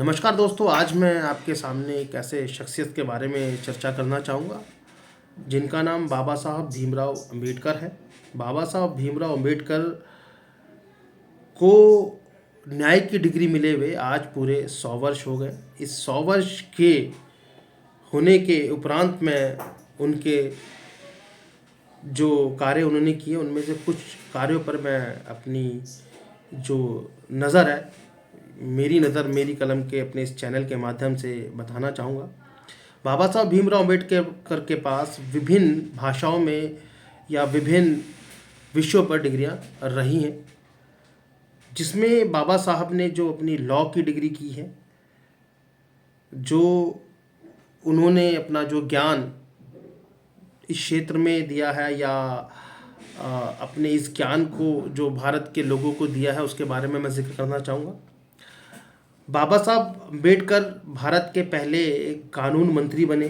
नमस्कार दोस्तों, आज मैं आपके सामने एक ऐसे शख्सियत के बारे में चर्चा करना चाहूँगा जिनका नाम बाबा साहब भीमराव अंबेडकर है। बाबा साहब भीमराव अंबेडकर को न्याय की डिग्री मिले हुए आज पूरे 100 वर्ष हो गए। इस 100 वर्ष के होने के उपरांत में उनके जो कार्य उन्होंने किए उनमें से कुछ कार्यों पर मैं अपनी जो नज़र है, मेरी नज़र मेरी कलम के अपने इस चैनल के माध्यम से बताना चाहूँगा। बाबा साहब भीमराव अम्बेडकर के पास विभिन्न भाषाओं में या विभिन्न विषयों पर डिग्रियां रही हैं, जिसमें बाबा साहब ने जो अपनी लॉ की डिग्री की है, जो उन्होंने अपना जो ज्ञान इस क्षेत्र में दिया है या अपने इस ज्ञान को जो भारत के लोगों को दिया है, उसके बारे में मैं जिक्र करना चाहूँगा। बाबा साहब अम्बेडकर भारत के पहले कानून मंत्री बने।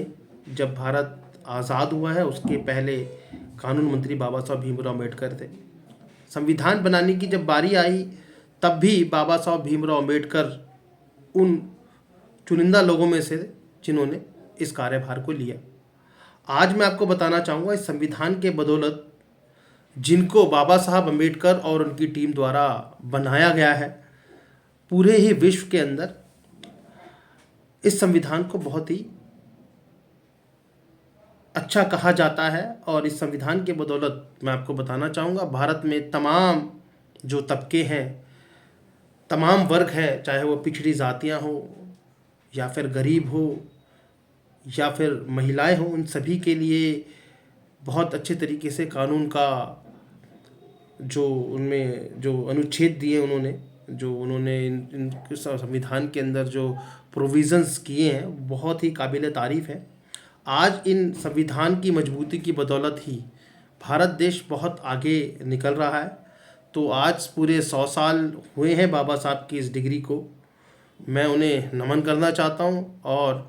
जब भारत आज़ाद हुआ है उसके पहले कानून मंत्री बाबा साहब भीमराव अम्बेडकर थे। संविधान बनाने की जब बारी आई तब भी बाबा साहब भीमराव अम्बेडकर उन चुनिंदा लोगों में से जिन्होंने इस कार्यभार को लिया। आज मैं आपको बताना चाहूँगा इस संविधान के बदौलत जिनको बाबा साहब अम्बेडकर और उनकी टीम द्वारा बनाया गया है, पूरे ही विश्व के अंदर इस संविधान को बहुत ही अच्छा कहा जाता है। और इस संविधान के बदौलत मैं आपको बताना चाहूँगा भारत में तमाम जो तबके हैं, तमाम वर्ग हैं, चाहे वो पिछड़ी जातियाँ हो या फिर गरीब हो या फिर महिलाएं हों, उन सभी के लिए बहुत अच्छे तरीके से कानून का जो उनमें जो अनुच्छेद दिए उन्होंने इन संविधान के अंदर जो प्रोविज़न्स किए हैं बहुत ही काबिल तारीफ़ है। आज इन संविधान की मजबूती की बदौलत ही भारत देश बहुत आगे निकल रहा है। तो आज पूरे 100 साल हुए हैं बाबा साहब की इस डिग्री को। मैं उन्हें नमन करना चाहता हूँ और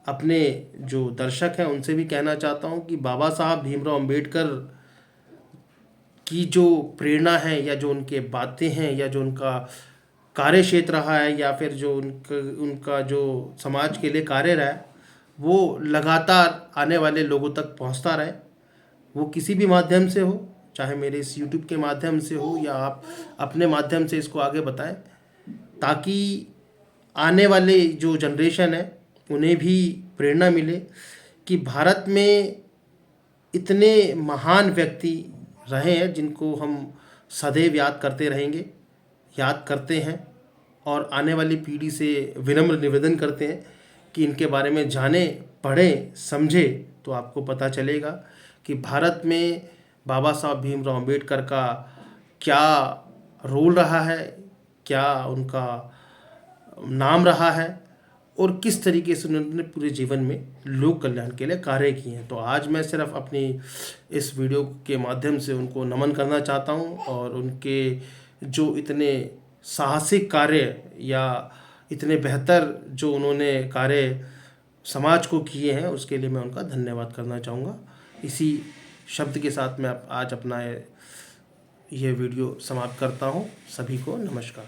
अपने जो दर्शक हैं उनसे भी कहना चाहता हूँ कि बाबा साहब भीमराव अम्बेडकर की जो प्रेरणा है या जो उनके बातें हैं या जो उनका कार्य क्षेत्र रहा है या फिर जो उनका जो समाज के लिए कार्य रहा है, वो लगातार आने वाले लोगों तक पहुंचता रहे। वो किसी भी माध्यम से हो, चाहे मेरे इस YouTube के माध्यम से हो या आप अपने माध्यम से इसको आगे बताएं, ताकि आने वाले जो जनरेशन है उन्हें भी प्रेरणा मिले कि भारत में इतने महान व्यक्ति रहे हैं जिनको हम सदैव याद करते रहेंगे, याद करते हैं और आने वाली पीढ़ी से विनम्र निवेदन करते हैं कि इनके बारे में जानें, पढ़ें, समझें, तो आपको पता चलेगा कि भारत में बाबा साहब भीमराव अम्बेडकर का क्या रोल रहा है, क्या उनका नाम रहा है और किस तरीके से उन्होंने पूरे जीवन में लोक कल्याण के लिए कार्य किए हैं। तो आज मैं सिर्फ अपनी इस वीडियो के माध्यम से उनको नमन करना चाहता हूं और उनके जो इतने साहसिक कार्य या इतने बेहतर जो उन्होंने कार्य समाज को किए हैं उसके लिए मैं उनका धन्यवाद करना चाहूँगा। इसी शब्द के साथ मैं आज अपना ये वीडियो समाप्त करता हूँ। सभी को नमस्कार।